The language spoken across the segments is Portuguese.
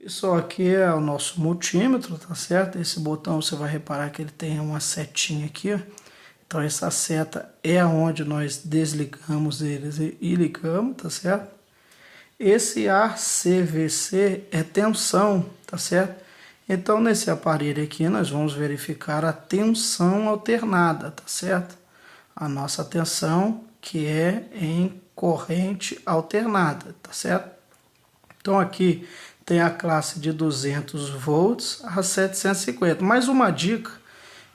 Pessoal, aqui é o nosso multímetro, tá certo? Esse botão você vai reparar que ele tem uma setinha aqui, ó. Então essa seta é onde nós desligamos eles e ligamos, tá certo? Esse ACVC é tensão, tá certo? Então nesse aparelho aqui nós vamos verificar a tensão alternada, tá certo? A nossa tensão que é em corrente alternada, tá certo? Então aqui tem a classe de 200 volts a 750. Mais uma dica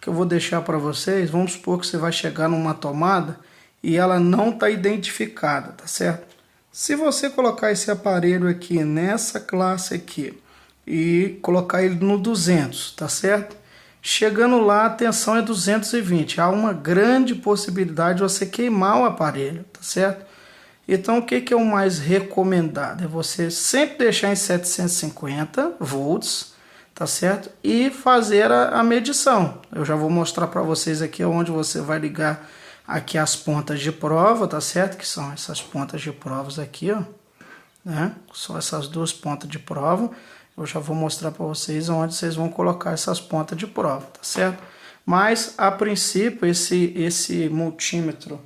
que eu vou deixar para vocês. Vamos supor que você vai chegar numa tomada e ela não está identificada, tá certo? Se você colocar esse aparelho aqui nessa classe aqui e colocar ele no 200, tá certo? Chegando lá a tensão é 220. Há uma grande possibilidade de você queimar o aparelho, tá certo? Então, o que é o mais recomendado? É você sempre deixar em 750 volts, tá certo? E fazer a medição. Eu já vou mostrar para vocês aqui onde você vai ligar aqui as pontas de prova, tá certo? Que são essas pontas de provas aqui, ó, né? São essas duas pontas de prova. Eu já vou mostrar para vocês onde vocês vão colocar essas pontas de prova, tá certo? Mas, a princípio, esse multímetro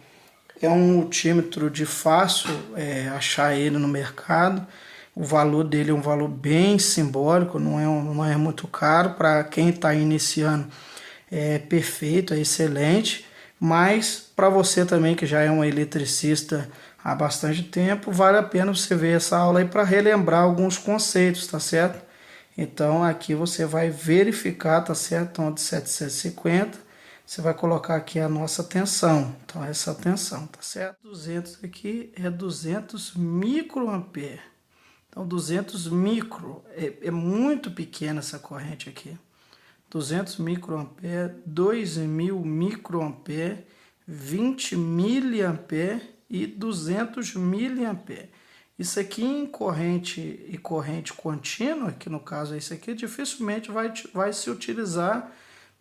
é um multímetro de fácil achar ele no mercado. O valor dele é um valor bem simbólico, não é muito caro. Para quem está iniciando é perfeito, é excelente. Mas para você também que já é um eletricista há bastante tempo, vale a pena você ver essa aula aí para relembrar alguns conceitos, tá certo? Então aqui você vai verificar, tá certo? Então de 750 você vai colocar aqui a nossa tensão. Então, essa tensão, tá certo? 200 aqui é 200 microampere. Então, 200 micro é muito pequena essa corrente aqui. 200 microampere, 2000 microampere, 20 miliampere e 200 miliampere. Isso aqui em corrente e corrente contínua, que no caso é isso aqui, dificilmente vai se utilizar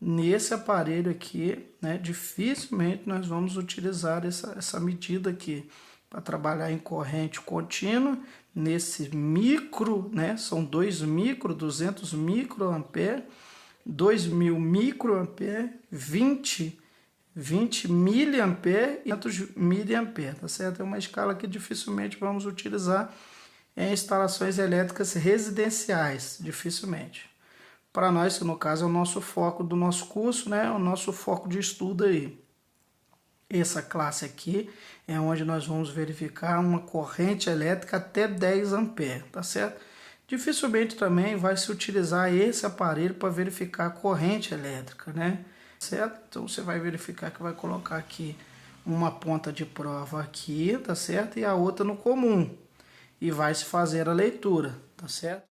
nesse aparelho aqui, né? Dificilmente nós vamos utilizar essa medida aqui para trabalhar em corrente contínua, nesse micro, né? São 2 micro, 200 microampere, 2000 microampere, 20 miliampere e 500 miliampere, tá certo? É uma escala que dificilmente vamos utilizar em instalações elétricas residenciais, dificilmente. Para nós, que no caso é o nosso foco do nosso curso, né? O nosso foco de estudo aí. Essa classe aqui é onde nós vamos verificar uma corrente elétrica até 10 amperes, tá certo? Dificilmente também vai se utilizar esse aparelho para verificar a corrente elétrica, né? Certo? Então você vai verificar que vai colocar aqui uma ponta de prova aqui, tá certo? E a outra no comum. E vai se fazer a leitura, tá certo?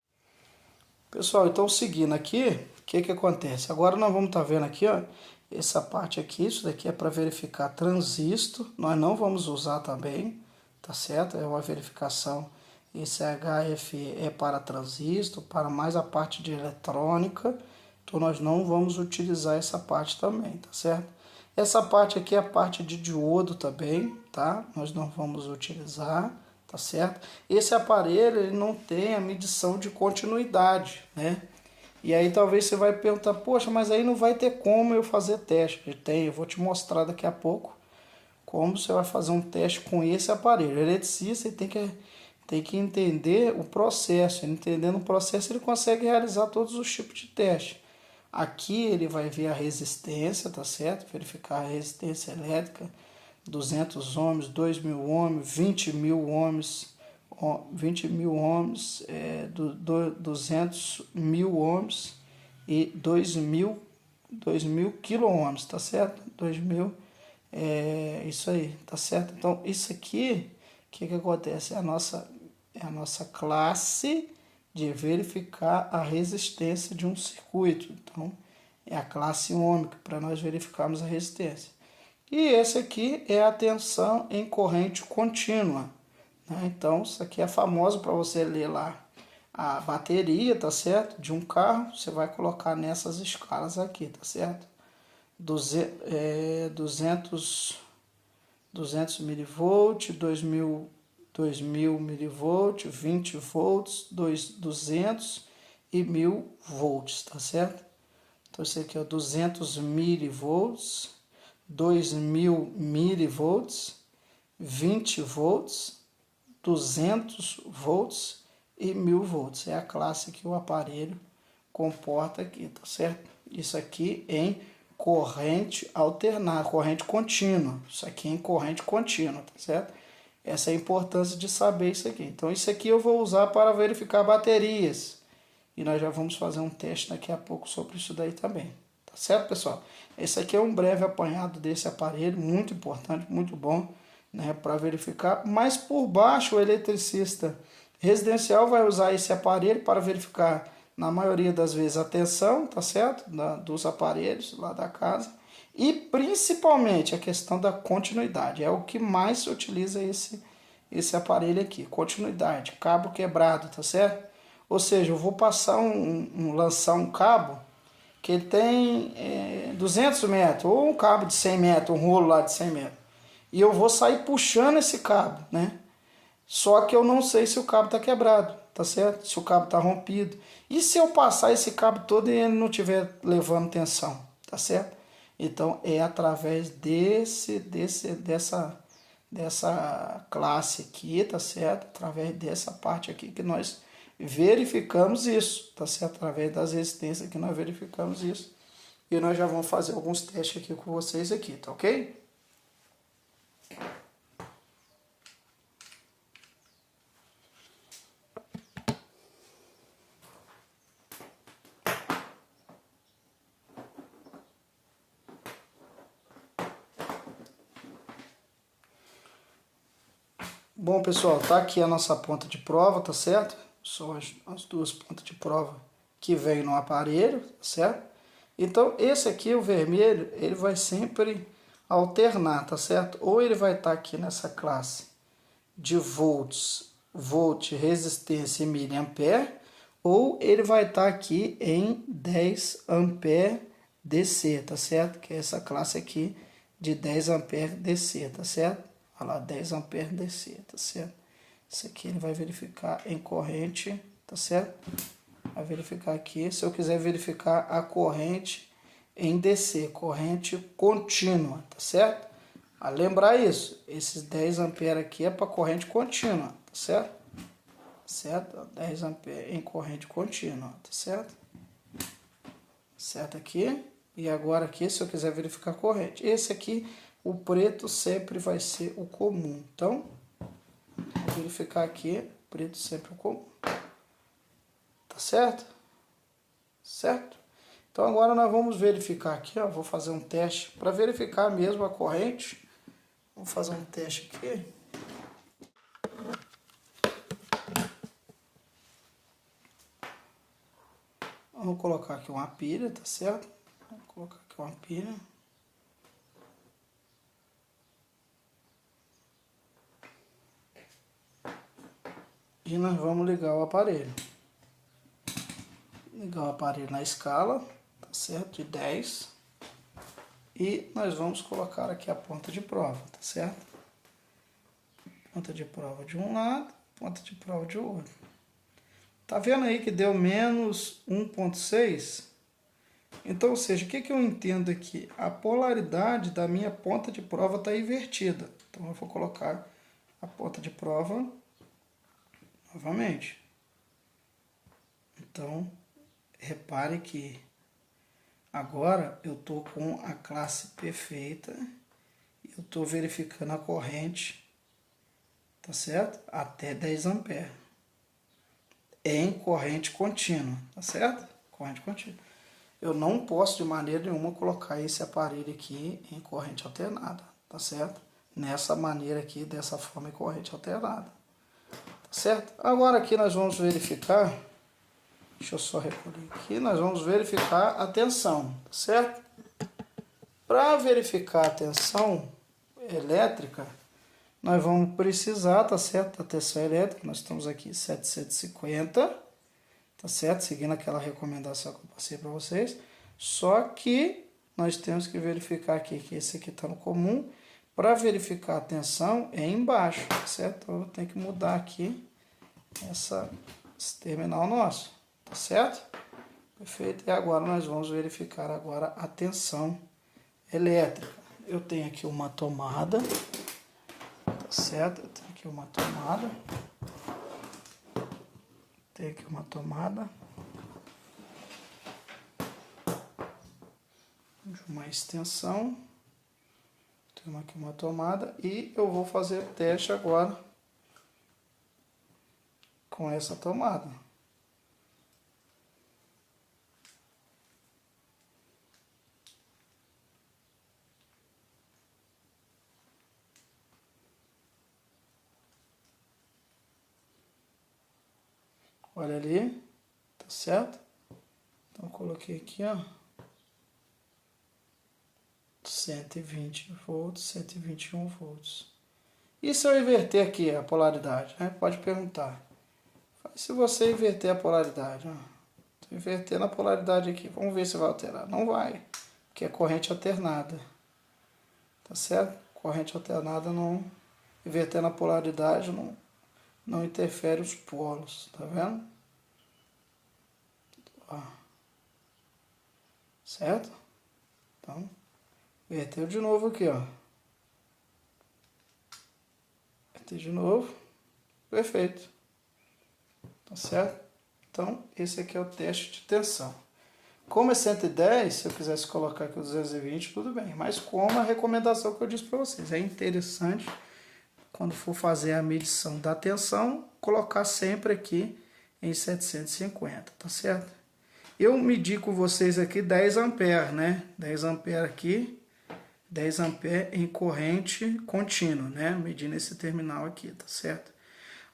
Pessoal, então seguindo aqui, o que acontece? Agora nós vamos estar vendo aqui, ó, essa parte aqui, isso daqui é para verificar transistor, nós não vamos usar também, tá certo? É uma verificação, esse HF é para transistor, para mais a parte de eletrônica, então nós não vamos utilizar essa parte também, tá certo? Essa parte aqui é a parte de diodo também, tá? Nós não vamos utilizar, tá certo? Esse aparelho ele não tem a medição de continuidade, né? E aí talvez você vai perguntar, poxa, mas aí não vai ter como eu fazer teste. Tem, eu vou te mostrar daqui a pouco como você vai fazer um teste com esse aparelho. O eletricista tem que entender o processo. Ele entendendo o processo, ele consegue realizar todos os tipos de teste. Aqui ele vai ver a resistência, tá certo? Verificar a resistência elétrica, 200 ohms, 2000 ohms, 20 mil ohms, 200 mil ohms e 2000 quilo ohms, tá certo? 2000, isso aí, tá certo? Então, isso aqui, o que acontece? É a nossa classe de verificar a resistência de um circuito. Então, é a classe ohmica, para nós verificarmos a resistência. E esse aqui é a tensão em corrente contínua, né? Então, isso aqui é famoso para você ler lá a bateria, tá certo? De um carro, você vai colocar nessas escalas aqui, tá certo? 200 milivolts, 2000 milivolts, 20 volts, 200 e 1000 volts, tá certo? Então esse aqui é 200 milivolts, 2000 milivolts, 20 volts, 200 volts e 1000 volts. É a classe que o aparelho comporta aqui, tá certo? Isso aqui em corrente alternada, corrente contínua. Isso aqui em corrente contínua, tá certo? Essa é a importância de saber isso aqui. Então isso aqui eu vou usar para verificar baterias. E nós já vamos fazer um teste daqui a pouco sobre isso daí também. Tá certo, pessoal? Esse aqui é um breve apanhado desse aparelho, muito importante, muito bom, né, para verificar. Mas por baixo o eletricista residencial vai usar esse aparelho para verificar, na maioria das vezes, a tensão, tá certo? Dos aparelhos lá da casa. E principalmente a questão da continuidade. É o que mais se utiliza esse aparelho aqui. Continuidade, cabo quebrado, tá certo? Ou seja, eu vou passar lançar um cabo que ele tem 200 metros, ou um cabo de 100 metros, um rolo lá de 100 metros. E eu vou sair puxando esse cabo, né? Só que eu não sei se o cabo está quebrado, tá certo? Se o cabo está rompido. E se eu passar esse cabo todo e ele não estiver levando tensão, tá certo? Então é através dessa classe aqui, tá certo? Através dessa parte aqui que nós verificamos isso, tá certo? Através das resistências que nós verificamos isso. E nós já vamos fazer alguns testes aqui com vocês aqui, tá ok? Bom, pessoal, tá aqui a nossa ponta de prova, tá certo? São as duas pontas de prova que vem no aparelho, tá certo? Então, esse aqui, o vermelho, ele vai sempre alternar, tá certo? Ou ele vai estar aqui nessa classe de volts, resistência e miliampere, ou ele vai estar aqui em 10 ampere DC, tá certo? Que é essa classe aqui de 10 ampere DC, tá certo? Olha lá, 10 ampere DC, tá certo? Isso aqui ele vai verificar em corrente, tá certo? Vai verificar aqui. Se eu quiser verificar a corrente em DC, corrente contínua, tá certo? A lembrar isso, esses 10 ampere aqui é para corrente contínua, tá certo? Certo? 10 ampere em corrente contínua, tá certo? Certo aqui. E agora aqui, se eu quiser verificar a corrente. Esse aqui, o preto sempre vai ser o comum. Então, vou verificar aqui, preto sempre o comum. Tá certo? Certo? Então agora nós vamos verificar aqui, ó, vou fazer um teste para verificar mesmo a corrente. Vamos fazer um teste aqui. Vamos colocar aqui uma pilha, tá certo? Vou colocar aqui uma pilha. E nós vamos ligar o aparelho. Ligar o aparelho na escala, tá certo? De 10. E nós vamos colocar aqui a ponta de prova, tá certo? Ponta de prova de um lado, ponta de prova de outro. Tá vendo aí que deu menos 1,6? Então, ou seja, o que eu entendo aqui? A polaridade da minha ponta de prova está invertida. Então, eu vou colocar a ponta de prova novamente. Então, repare que agora eu estou com a classe perfeita. Eu estou verificando a corrente, tá certo? Até 10 ampere. Em corrente contínua, tá certo? Corrente contínua. Eu não posso de maneira nenhuma colocar esse aparelho aqui em corrente alternada, tá certo? Nessa maneira aqui, dessa forma em corrente alternada, tá certo? Agora aqui nós vamos verificar, deixa eu só recolher aqui, nós vamos verificar a tensão, tá certo? Para verificar a tensão elétrica, nós vamos precisar, tá certo, da tensão elétrica. Nós estamos aqui 750, tá certo? Seguindo aquela recomendação que eu passei para vocês. Só que nós temos que verificar aqui que esse aqui está no comum. Para verificar a tensão é embaixo, tá certo? Então eu tenho que mudar aqui esse terminal nosso. tá certo? Perfeito, e agora nós vamos verificar agora a tensão elétrica. Eu tenho aqui uma tomada, tá certo? Eu tenho aqui uma tomada. Tem aqui uma tomada de uma extensão. Temos aqui uma tomada e eu vou fazer o teste agora com essa tomada. Olha ali, tá certo? Então eu coloquei aqui, ó, 120 volts, 121 volts. E se eu inverter aqui a polaridade, né? Pode perguntar. Se você inverter a polaridade, ó, tô invertendo a polaridade aqui, vamos ver se vai alterar. Não vai, porque é corrente alternada, tá certo? Corrente alternada não, invertendo a polaridade não interfere os polos, tá vendo? Ó. Certo? Então, inverteu de novo aqui, ó. Inverter de novo. Perfeito. Tá certo? Então, esse aqui é o teste de tensão. Como é 110, se eu quisesse colocar aqui o 220, tudo bem. Mas como a recomendação que eu disse para vocês, é interessante, quando for fazer a medição da tensão, colocar sempre aqui em 750, tá certo? Eu medi com vocês aqui 10 amperes, né? 10 amperes aqui, 10 amperes em corrente contínua, né? Medindo esse terminal aqui, tá certo?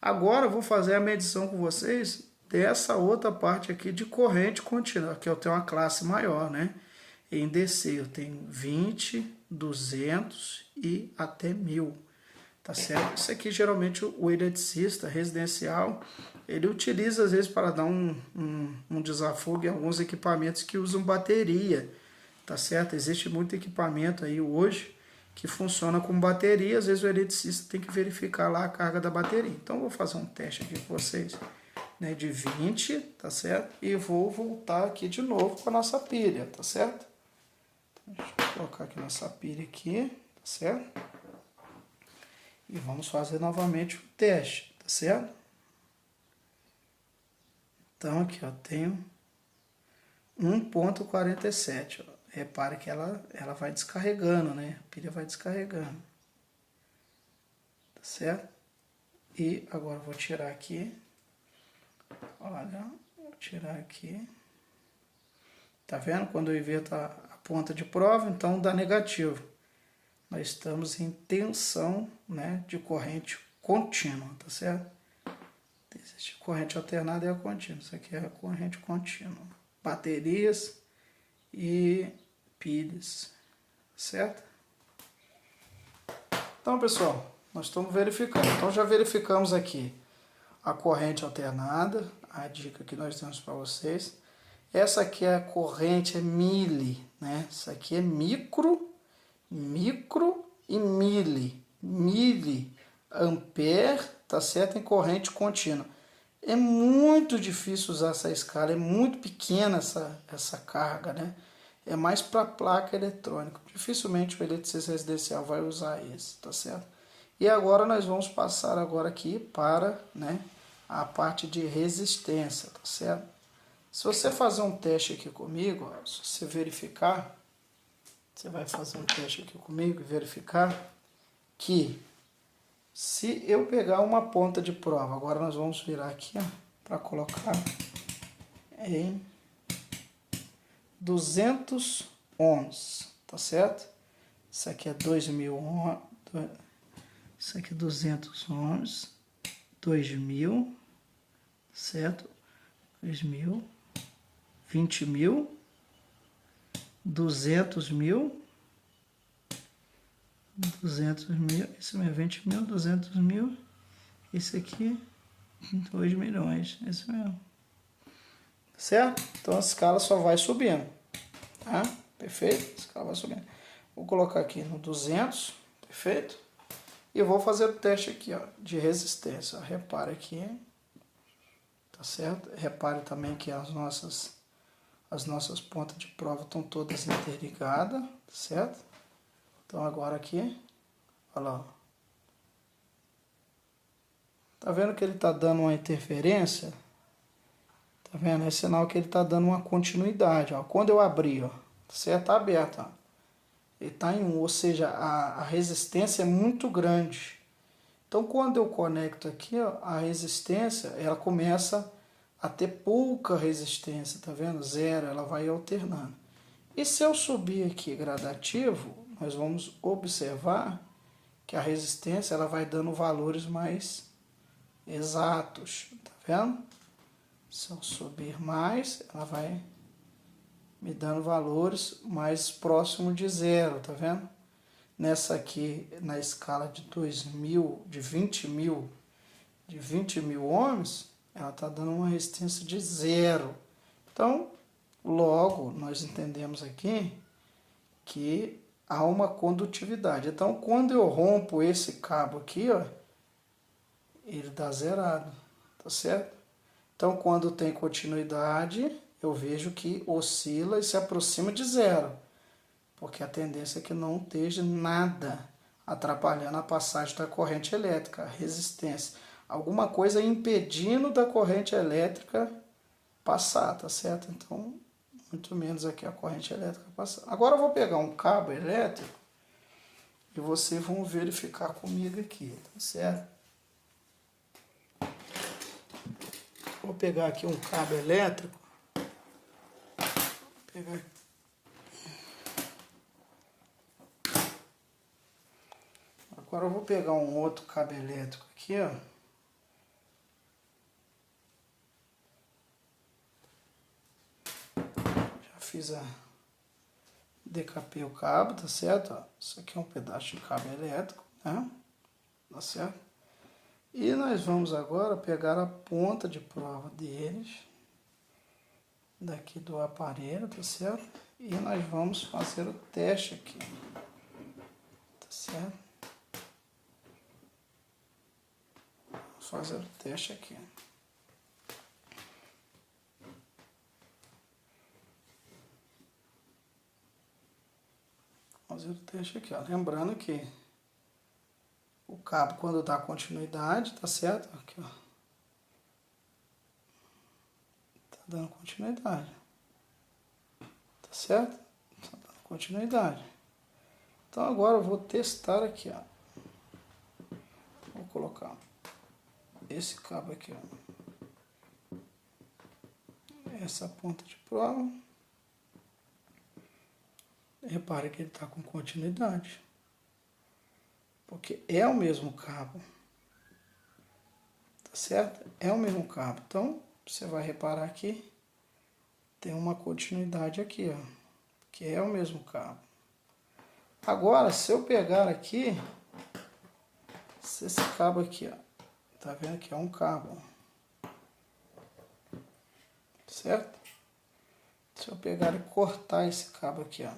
Agora eu vou fazer a medição com vocês dessa outra parte aqui de corrente contínua, que eu tenho uma classe maior, né? Em DC eu tenho 20, 200 e até 1000. Tá certo? Isso aqui geralmente o eletricista residencial ele utiliza às vezes para dar um desafogo em alguns equipamentos que usam bateria, tá certo? Existe muito equipamento aí hoje que funciona com bateria, às vezes o eletricista tem que verificar lá a carga da bateria. Então eu vou fazer um teste aqui com vocês, né, de 20, tá certo? E vou voltar aqui de novo com a nossa pilha, tá certo? Então, deixa eu colocar aqui nossa pilha aqui, tá certo? E vamos fazer novamente o teste, tá certo? Então aqui, ó, tenho 1.47, ó. Repare que ela vai descarregando, né? A pilha vai descarregando. Tá certo? E agora eu vou tirar aqui. Olha, vou tirar aqui. Tá vendo? Quando eu inverto a ponta de prova, então dá negativo. Nós estamos em tensão, né, de corrente contínua, tá certo? Existe corrente alternada e a contínua. Isso aqui é a corrente contínua. Baterias e pilhas, certo? Então, pessoal, nós estamos verificando. Então, já verificamos aqui a corrente alternada, a dica que nós temos para vocês. Essa aqui é a corrente, é mili, né? Isso aqui é micro e mili ampere, tá certo? Em corrente contínua. É muito difícil usar essa escala, é muito pequena essa carga, né? É mais para placa eletrônica. Dificilmente o eletricista residencial vai usar esse, tá certo? E agora nós vamos passar agora aqui para, né, a parte de resistência, tá certo? Se você fazer um teste aqui comigo, ó, se você verificar, você vai fazer um teste aqui comigo e verificar que se eu pegar uma ponta de prova, agora nós vamos virar aqui para colocar em 200 ohms, tá certo? Isso aqui é 2000 ohms, isso aqui é 200 ohms, 2000, certo? 2000, 20 mil, 200 mil, 200 mil, isso mesmo, 20 mil, 200 mil, esse aqui, 2 milhões, isso mesmo. Certo? Então a escala só vai subindo, tá? Perfeito? A escala vai subindo. Vou colocar aqui no 200, perfeito? E vou fazer o teste aqui, ó, de resistência. Repara aqui, tá tá certo? Repare também que as nossas pontas de prova estão todas interligadas, tá certo? Então agora aqui, olha lá, ó. Tá vendo que ele tá dando uma interferência? Tá vendo? É sinal que ele tá dando uma continuidade, ó. Quando eu abrir, ó, tá certo? Tá aberto, ó. Ele tá em 1, ou seja, a resistência é muito grande. Então quando eu conecto aqui, ó, a resistência, ela começa a ter pouca resistência, tá vendo? 0, ela vai alternando. E se eu subir aqui gradativo, nós vamos observar que a resistência ela vai dando valores mais exatos, tá vendo? Se eu subir mais, ela vai me dando valores mais próximos de 0, tá vendo? Nessa aqui, na escala de 2.000, de 20 mil ohms, ela está dando uma resistência de 0. Então, logo, nós entendemos aqui que há uma condutividade. Então, quando eu rompo esse cabo aqui, ó, ele dá zerado, tá certo? Então, quando tem continuidade, eu vejo que oscila e se aproxima de 0, porque a tendência é que não esteja nada atrapalhando a passagem da corrente elétrica, a resistência. Alguma coisa impedindo da corrente elétrica passar, tá certo? Então, muito menos aqui a corrente elétrica passar. Agora eu vou pegar um cabo elétrico e vocês vão verificar comigo aqui, tá certo? Vou pegar aqui um cabo elétrico. Pegar. Agora eu vou pegar um outro cabo elétrico aqui, ó. Já fiz a... decapei o cabo, tá certo? Ó, isso aqui é um pedaço de cabo elétrico, né? Tá certo? E nós vamos agora pegar a ponta de prova deles, daqui do aparelho, tá certo? E nós vamos fazer o teste aqui, tá certo? Vamos fazer o teste aqui. Fazer o teste aqui, ó. Lembrando que o cabo, quando dá continuidade, tá certo? Aqui, ó. Tá dando continuidade. Tá certo? Tá dando continuidade. Então agora eu vou testar aqui, ó. Vou colocar esse cabo aqui, ó. Essa ponta de prova. Repare que ele está com continuidade. Porque é o mesmo cabo. Tá certo? É o mesmo cabo. Então, você vai reparar que tem uma continuidade aqui, ó. Que é o mesmo cabo. Agora, se eu pegar aqui, esse cabo aqui, ó. Tá vendo que é um cabo. Certo? Se eu pegar e cortar esse cabo aqui, ó.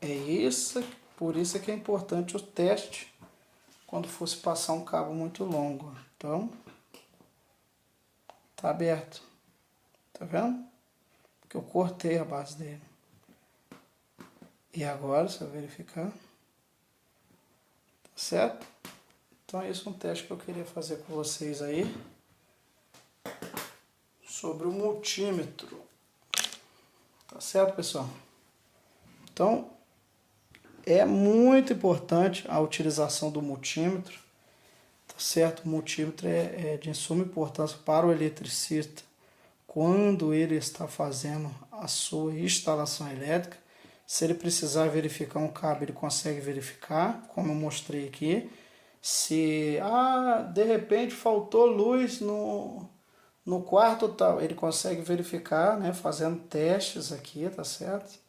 É isso, por isso é que é importante o teste quando fosse passar um cabo muito longo. Então, tá aberto. Tá vendo? Porque eu cortei a base dele. E agora, se eu verificar, tá certo? Então, esse é um teste que eu queria fazer com vocês aí sobre o multímetro. Tá certo, pessoal? Então, é muito importante a utilização do multímetro, tá certo? O multímetro é de suma importância para o eletricista quando ele está fazendo a sua instalação elétrica. Se ele precisar verificar um cabo, ele consegue verificar, como eu mostrei aqui. Se de repente faltou luz no quarto tal, ele consegue verificar, né, fazendo testes aqui, tá certo?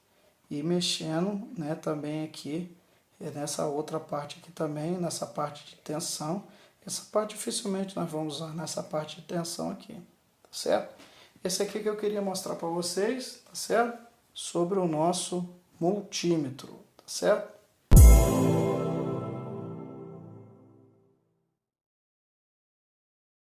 E mexendo, né, também aqui, nessa outra parte aqui também, nessa parte de tensão. Essa parte dificilmente nós vamos usar nessa parte de tensão aqui, tá certo? Esse aqui que eu queria mostrar para vocês, tá certo? Sobre o nosso multímetro, tá certo?